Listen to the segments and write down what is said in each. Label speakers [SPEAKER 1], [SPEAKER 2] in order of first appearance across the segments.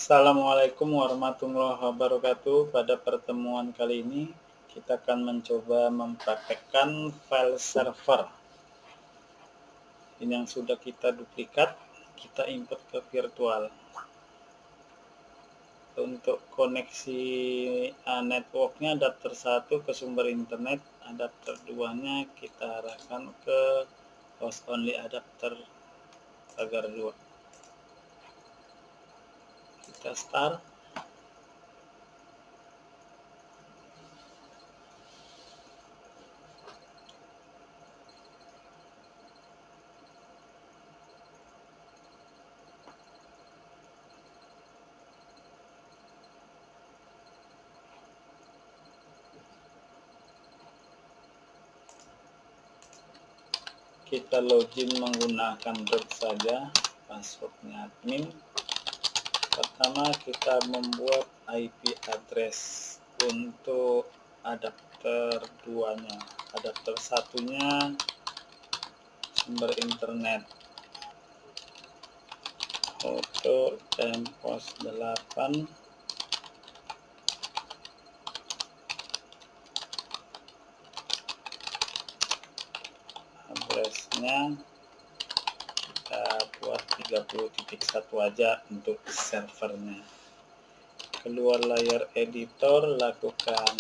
[SPEAKER 1] Assalamualaikum warahmatullahi wabarakatuh. Pada pertemuan kali ini, kita akan mencoba mempraktekkan file server. Ini yang sudah kita duplikat, kita import ke virtual. Untuk koneksi networknya, adapter 1 ke sumber internet, adapter 2-nya kita arahkan ke host only adapter pagar 2. Kita start. Kita login menggunakan root saja, passwordnya admin. Pertama kita membuat IP address untuk adapter 2-nya. Adapter 1-nya sumber internet. Auto tempos 8. Addressnya kita buat 30.1 aja untuk servernya. Keluar layar editor, lakukan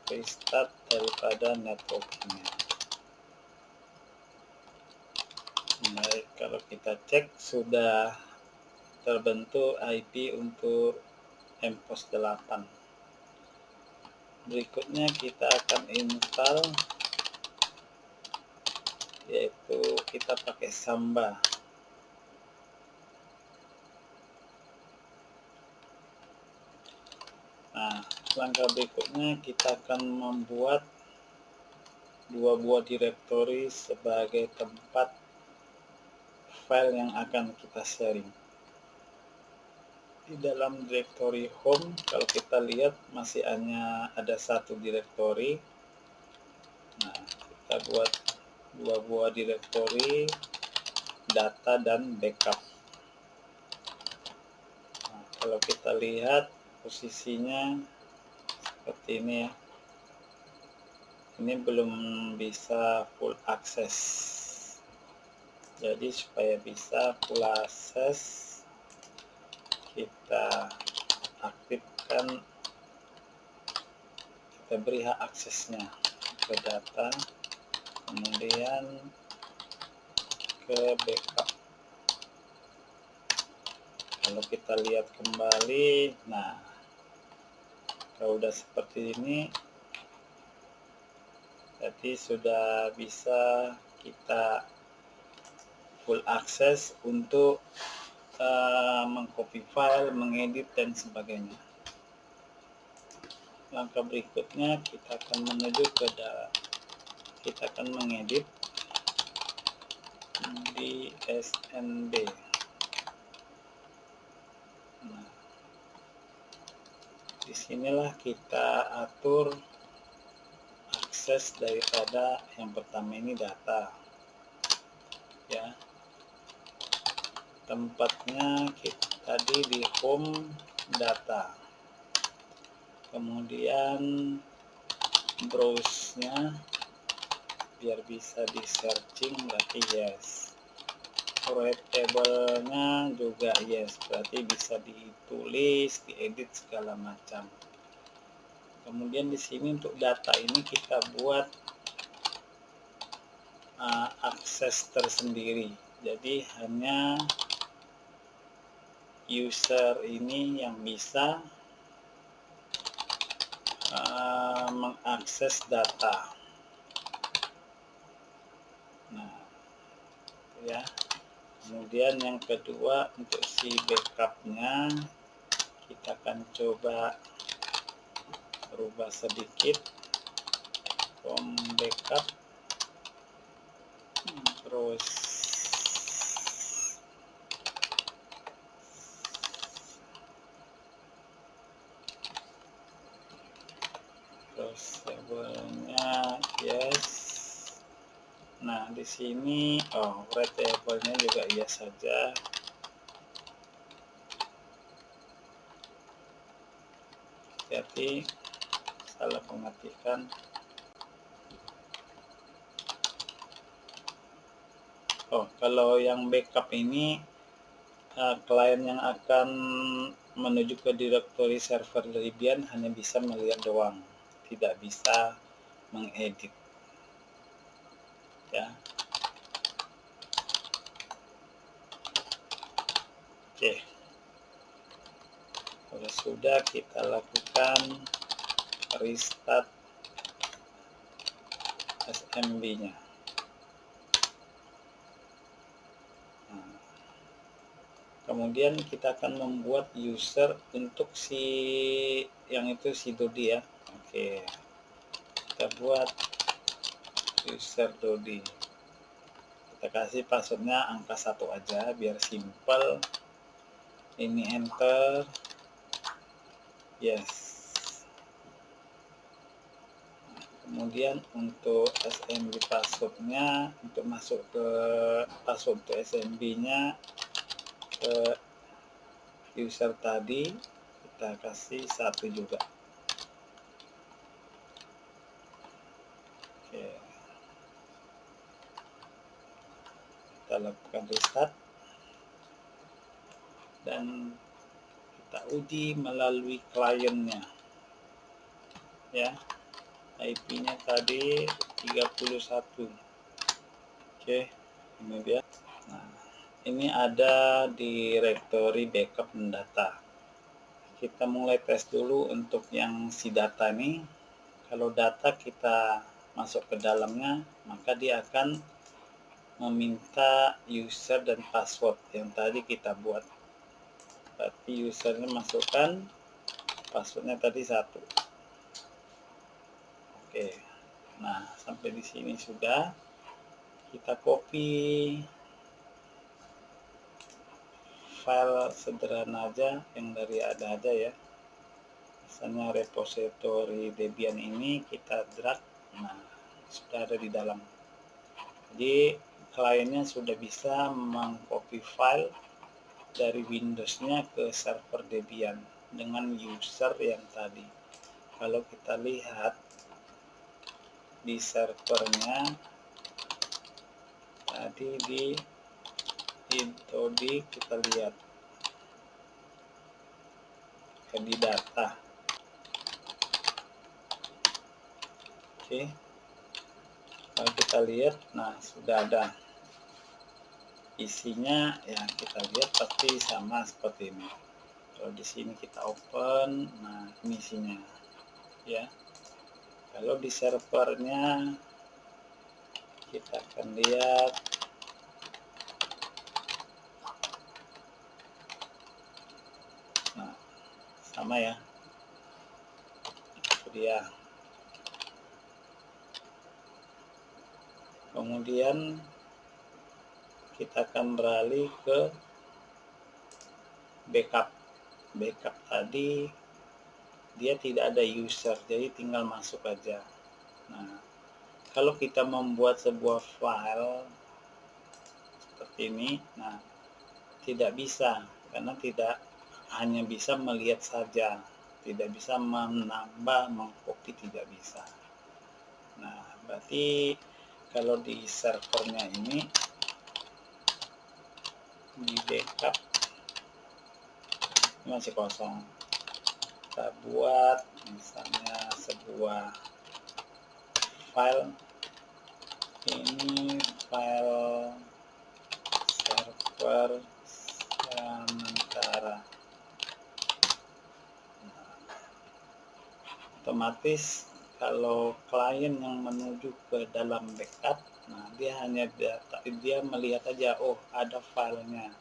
[SPEAKER 1] restart daripada networknya. Baik, kalau kita cek sudah terbentuk IP untuk mPOS 8. Berikutnya kita akan install, yaitu kita pakai Samba. Nah, langkah berikutnya kita akan membuat 2 buah direktori sebagai tempat file yang akan kita sharing. Di dalam direktori home, kalau kita lihat masih hanya ada 1 direktori. Nah, kita buat 2 buah direktori, data dan backup. Nah, kalau kita lihat posisinya seperti ini ya. Ini belum bisa full akses. Jadi supaya bisa full akses, kita aktifkan, kita beri hak aksesnya ke data, kemudian ke backup. Kalau kita lihat kembali, nah kalau udah seperti ini, jadi sudah bisa kita full akses untuk mengcopy file, mengedit dan sebagainya. Langkah berikutnya kita akan menuju ke kita akan mengedit di SND. Nah, disinilah kita atur akses daripada yang pertama ini data, ya. Tempatnya tadi di home data, kemudian browse-nya biar bisa di searching berarti yes, create table-nya juga yes, berarti bisa ditulis, diedit segala macam. Kemudian di sini untuk data ini kita buat akses tersendiri, jadi hanya user ini yang bisa mengakses data. Nah, ya. Kemudian yang kedua untuk si backupnya kita akan coba rubah sedikit, from backup terus table-nya yes. Nah, di sini read table-nya juga yes saja. hati-hati, salah mengetikkan. Oh, kalau yang backup ini klien yang akan menuju ke directory server Debian hanya bisa melihat doang, tidak bisa mengedit ya. Oke, kalau sudah kita lakukan restart SMB-nya. Kemudian kita akan membuat user untuk si yang itu si Dodi ya. Oke, kita buat user Dodi. Kita kasih passwordnya angka 1 aja biar simple. Ini enter, yes. Kemudian untuk SMB passwordnya, untuk masuk ke password untuk SMB-nya ke user tadi kita kasih 1 juga. Oke, kita lakukan restart dan kita uji melalui kliennya ya. IP-nya tadi 31. Oke, ini dia. Nah, ini ada directory backup data. Kita mulai tes dulu untuk yang si data ini. Kalau data kita masuk ke dalamnya, maka dia akan meminta user dan password yang tadi kita buat. Berarti usernya masukkan, passwordnya tadi 1. Oke, nah sampai di sini sudah. Kita copy file sederhana aja yang dari ada aja ya. Misalnya repository Debian ini kita drag, nah sudah ada di dalam. Jadi kliennya sudah bisa mengcopy file dari Windows-nya ke server Debian dengan user yang tadi. Kalau kita lihat di servernya tadi di Dodi, kita lihat di data. Oke, kalau kita lihat, nah sudah ada isinya ya, kita lihat pasti sama seperti ini. Kalau di sini kita open, nah ini isinya ya. Kalau di servernya kita akan lihat nah sama ya, itu dia. Kemudian kita akan beralih ke backup. Backup tadi dia tidak ada user, jadi tinggal masuk aja. Nah, kalau kita membuat sebuah file seperti ini, nah tidak bisa, karena tidak hanya bisa melihat saja, tidak bisa menambah, mengcopy, tidak bisa. Nah, berarti kalau di servernya ini di backup ini masih kosong. Kita buat misalnya sebuah file, ini file server sementara. Otomatis kalau klien yang menuju ke dalam backup, nah dia hanya dia melihat aja, oh ada filenya.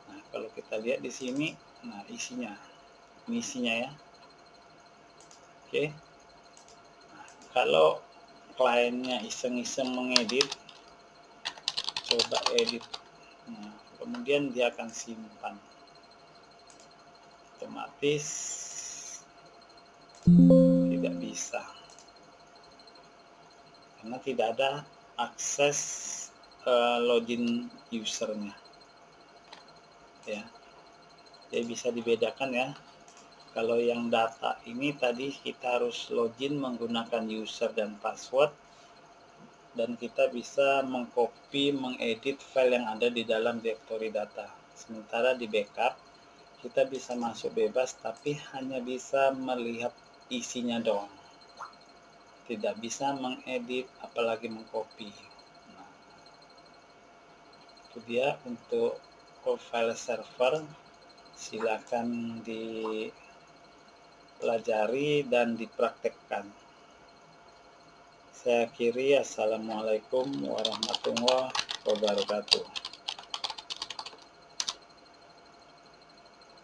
[SPEAKER 1] Nah kalau kita lihat di sini, nah isinya, ini isinya ya. Oke. Nah, kalau kliennya iseng-iseng mengedit, coba edit, nah, kemudian dia akan simpan. Otomatis tidak bisa karena tidak ada akses login usernya ya. Jadi bisa dibedakan ya, Kalau yang data ini tadi kita harus login menggunakan user dan password, dan kita bisa mengcopy, mengedit file yang ada di dalam directory data. Sementara di backup, kita bisa masuk bebas tapi hanya bisa melihat isinya doang. Tidak bisa mengedit, apalagi mengcopy. Nah, itu dia untuk file server. Silakan dipelajari dan dipraktekkan. Saya akhiri, assalamualaikum warahmatullahi wabarakatuh.